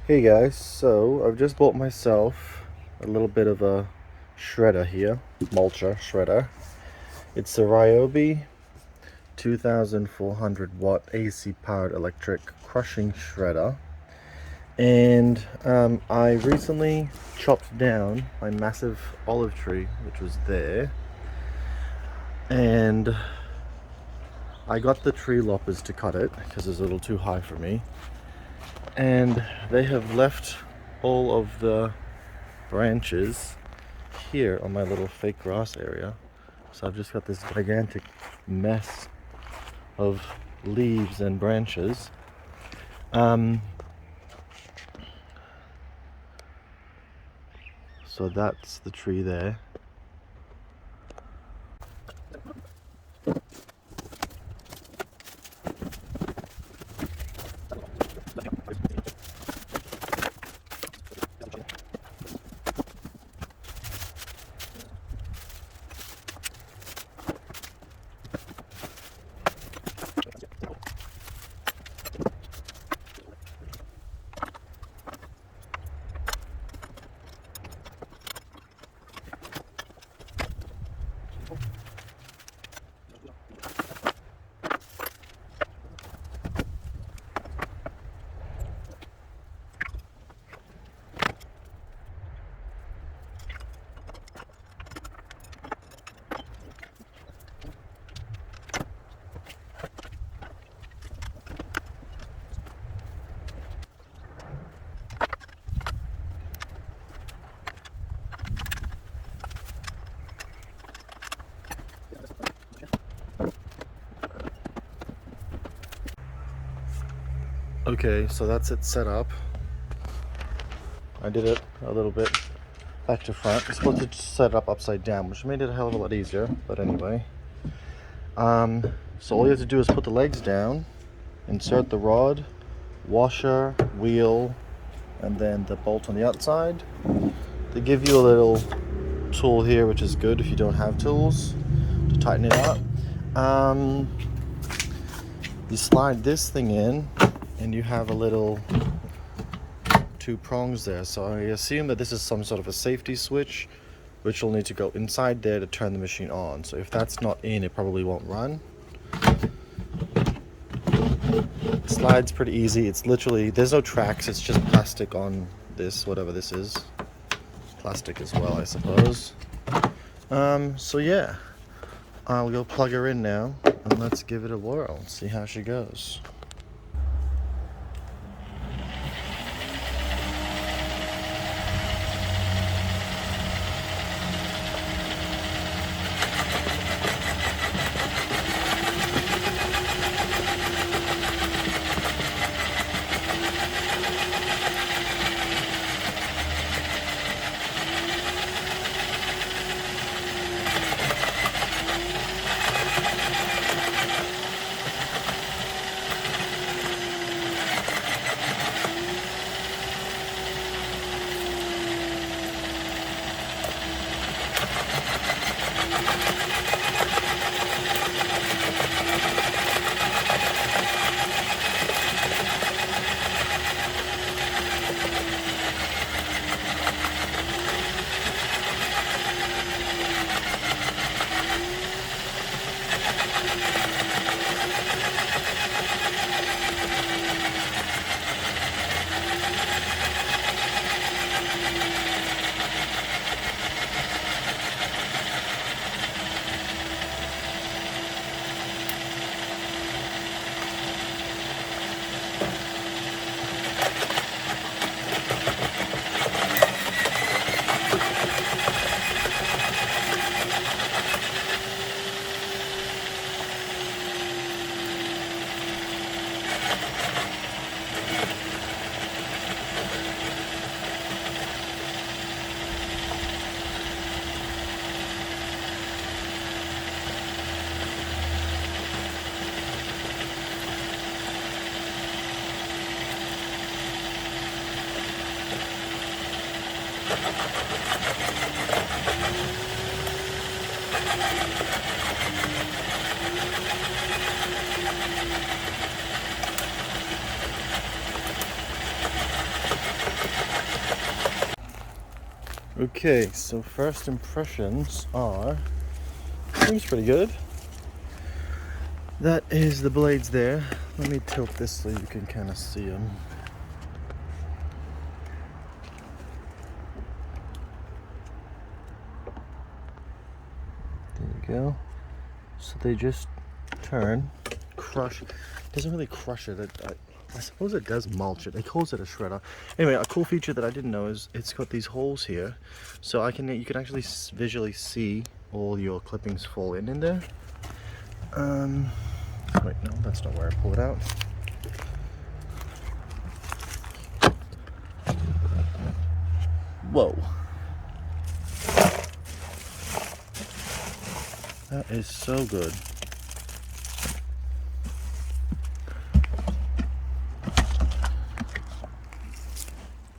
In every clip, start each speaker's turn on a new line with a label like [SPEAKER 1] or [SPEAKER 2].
[SPEAKER 1] Hey guys, so I've just bought myself a little bit of a shredder here, mulcher shredder. It's the Ryobi 2400W AC powered electric crushing shredder. And I recently chopped down my massive olive tree, which was there. And I got the tree loppers to cut it because it's a little too high for me. And they have left all of the branches here on my little fake grass area. So I've just got this gigantic mess of leaves and branches. So that's the tree there. Okay, so that's it set up. I did it a little bit back to front. I supposed to set it up upside down, which made it a hell of a lot easier, but anyway. So all you have to do is put the legs down, insert the rod, washer, wheel, and then the bolt on the outside. They give you a little tool here, which is good if you don't have tools, to tighten it up. You slide this thing in and you have a little two prongs there. So I assume that this is some sort of a safety switch, which will need to go inside there to turn the machine on. So if that's not in, it probably won't run. It slides pretty easy. It's literally, there's no tracks, it's just plastic on this, whatever this is. Plastic as well, I suppose. So yeah, I'll go plug her in now and let's give it a whirl, see how she goes. Okay, so first impressions are, seems pretty good. That is the blades there. Let me tilt this so you can kind of see them. There you go. So they just turn, crush. It doesn't really crush it. I suppose it does mulch it. It calls it a shredder. Anyway, a cool feature that I didn't know is it's got these holes here, so you can actually visually see all your clippings fall in there. Wait, no, that's not where I pull it out. Whoa. That is so good.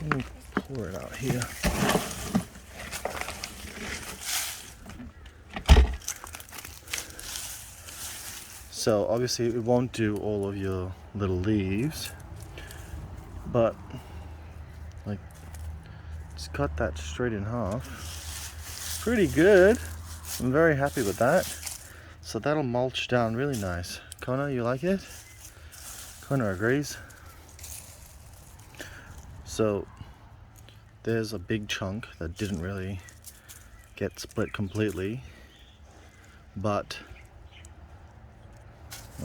[SPEAKER 1] Let me pour it out here. So obviously it won't do all of your little leaves, but like just cut that straight in half. Pretty good. I'm very happy with that. So that'll mulch down really nice. Kona, you like it? Kona agrees. So there's a big chunk that didn't really get split completely, but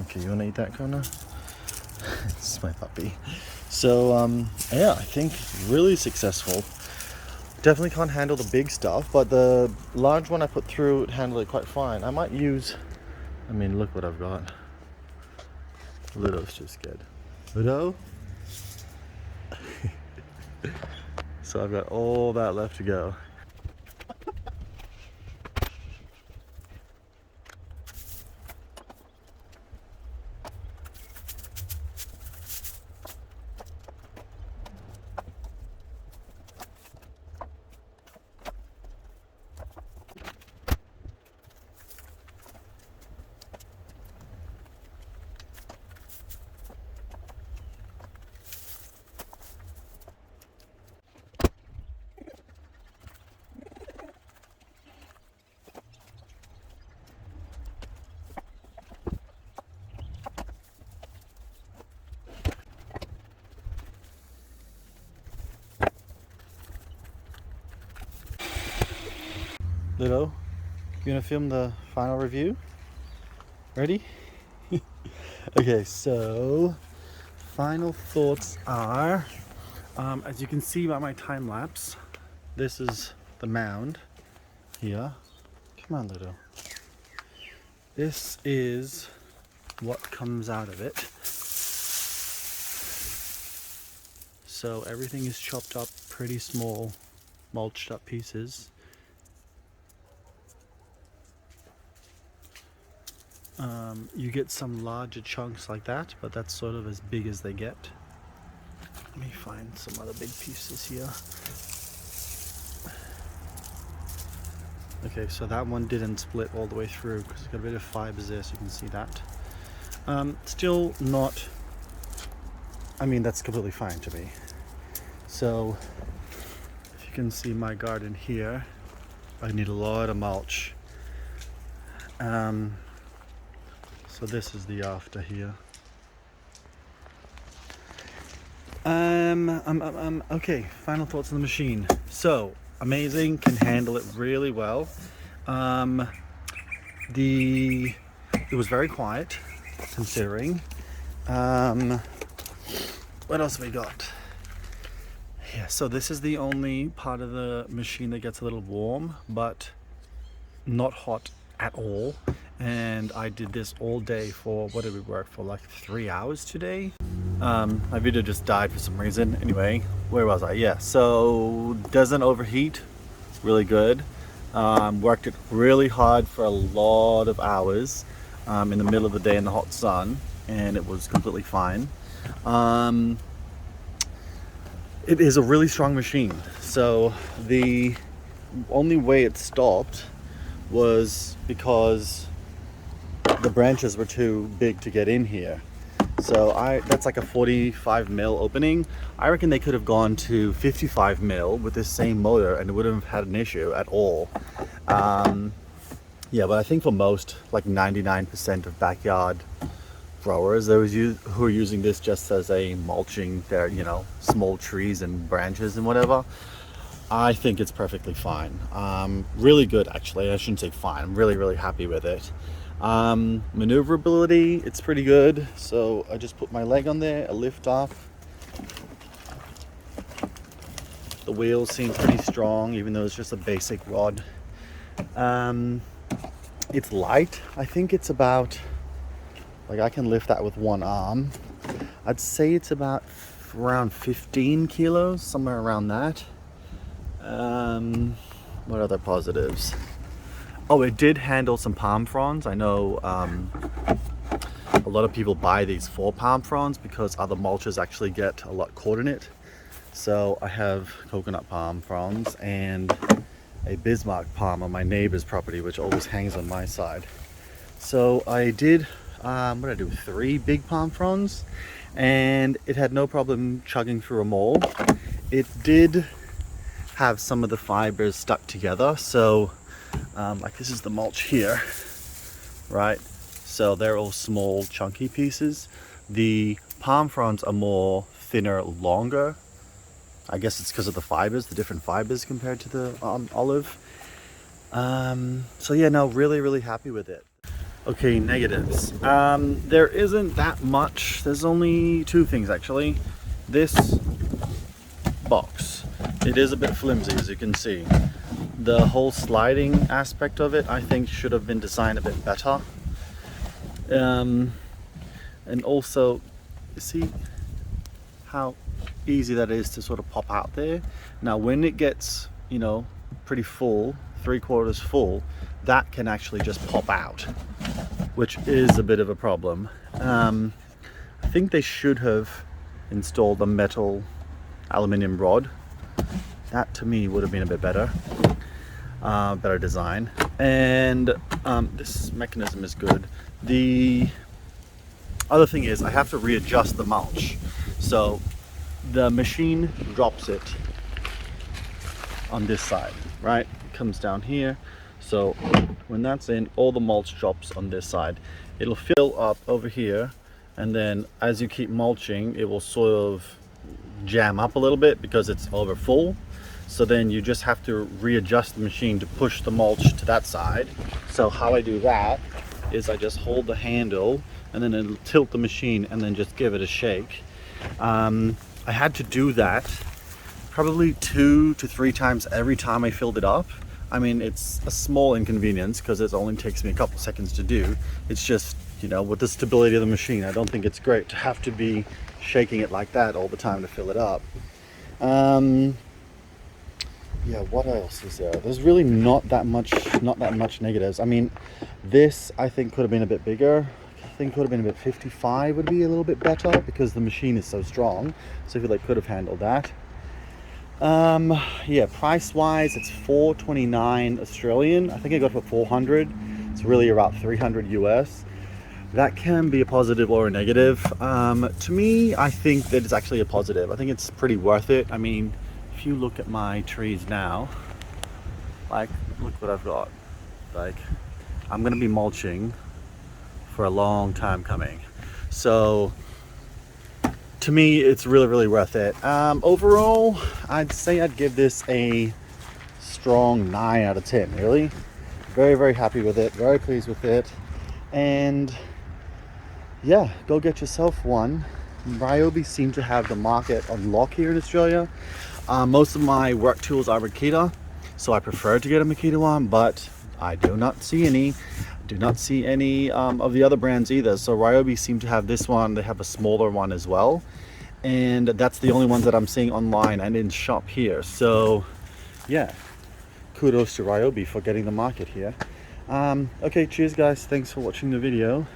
[SPEAKER 1] okay, you wanna eat that, Kona? It's my puppy. So yeah, I think really successful. Definitely can't handle the big stuff, but the large one I put through it handled it quite fine. I might use, I mean, look what I've got. Ludo's just scared. Ludo? So I've got all that left to go. Ludo, you gonna film the final review? Ready? Okay, so final thoughts are, as you can see by my time lapse, this is the mound here. Come on, Ludo. This is what comes out of it. So everything is chopped up pretty small, mulched up pieces. You get some larger chunks like that, but that's sort of as big as they get. Let me find some other big pieces here. Okay, so that one didn't split all the way through because it's got a bit of fibers there, so you can see that. Still not, I mean, that's completely fine to me. So if you can see my garden here, I need a lot of mulch. So this is the after here. Okay, final thoughts on the machine. So amazing, can handle it really well. It was very quiet, considering. What else have we got? Yeah, so this is the only part of the machine that gets a little warm, but not hot at all. And I did this all day for, what did we work for, like 3 hours today? My video just died for some reason. Anyway, where was I? Yeah, so doesn't overheat, really good. Worked it really hard for a lot of hours in the middle of the day in the hot sun, and it was completely fine. It is a really strong machine. So the only way it stopped was because the branches were too big to get in here. So that's like a 45 mil opening. I reckon they could have gone to 55 mil with this same motor and it wouldn't have had an issue at all. Yeah, but I think for most, like 99% of backyard growers, who are using this just as a mulching their, small trees and branches and whatever, I think it's perfectly fine. Really good, actually. I shouldn't say fine. I'm really, really happy with it. Maneuverability, it's pretty good. So I just put my leg on there, I lift off. The wheels seem pretty strong, even though it's just a basic rod. It's light. I think it's about, like, I can lift that with one arm. I'd say it's about around 15 kilos, somewhere around that. What other positives? Oh, it did handle some palm fronds. I know a lot of people buy these for palm fronds because other mulches actually get a lot caught in it. So I have coconut palm fronds and a Bismarck palm on my neighbor's property, which always hangs on my side. So I did, what did I do? 3 big palm fronds, and it had no problem chugging through them all. It did have some of the fibers stuck together, so like this is the mulch here, right? So they're all small chunky pieces. The palm fronds are more thinner, longer. I guess it's because of the fibers, the different fibers compared to the olive. So yeah, no, really, really happy with it. Okay, negatives. There isn't that much. There's only 2 things actually. This box, it is a bit flimsy, as you can see. The whole sliding aspect of it, I think, should have been designed a bit better. And also, you see how easy that is to sort of pop out there. Now when it gets, pretty full, 3/4 full, that can actually just pop out, which is a bit of a problem. I think they should have installed a metal aluminium rod. That to me would have been a bit better. Better design. And this mechanism is good. The other thing is I have to readjust the mulch. So the machine drops it on this side, right? It comes down here. So when that's in, all the mulch drops on this side. It'll fill up over here, and then as you keep mulching, it will sort of jam up a little bit because it's over full. So then you just have to readjust the machine to push the mulch to that side. So how I do that is I just hold the handle and then it'll tilt the machine and then just give it a shake. I had to do that probably 2 to 3 times every time I filled it up. I mean, it's a small inconvenience because it only takes me a couple seconds to do. It's just, with the stability of the machine, I don't think it's great to have to be shaking it like that all the time to fill it up. Yeah, what else is there? There's really not that much negatives. I mean, this I think could have been a bit bigger. I think could have been a bit 55 would be a little bit better because the machine is so strong. So I feel like could have handled that. Yeah, price wise it's $429 Australian. I think I got it for 400. It's really about 300 US. That can be a positive or a negative. To me, I think that it's actually a positive. I think it's pretty worth it. I mean, if you look at my trees now, like, look what I've got. Like, I'm gonna be mulching for a long time coming. So to me, it's really, really worth it. Overall, I'd say I'd give this a strong 9 out of 10, really. Very, very happy with it, very pleased with it. And yeah, go get yourself one. Ryobi seem to have the market on lock here in Australia. Most of my work tools are Makita, so I prefer to get a Makita one, but I do not see any. Of the other brands either. So Ryobi seem to have this one. They have a smaller one as well, and that's the only ones that I'm seeing online and in shop here. So yeah, kudos to Ryobi for getting the market here. Okay, cheers guys, thanks for watching the video.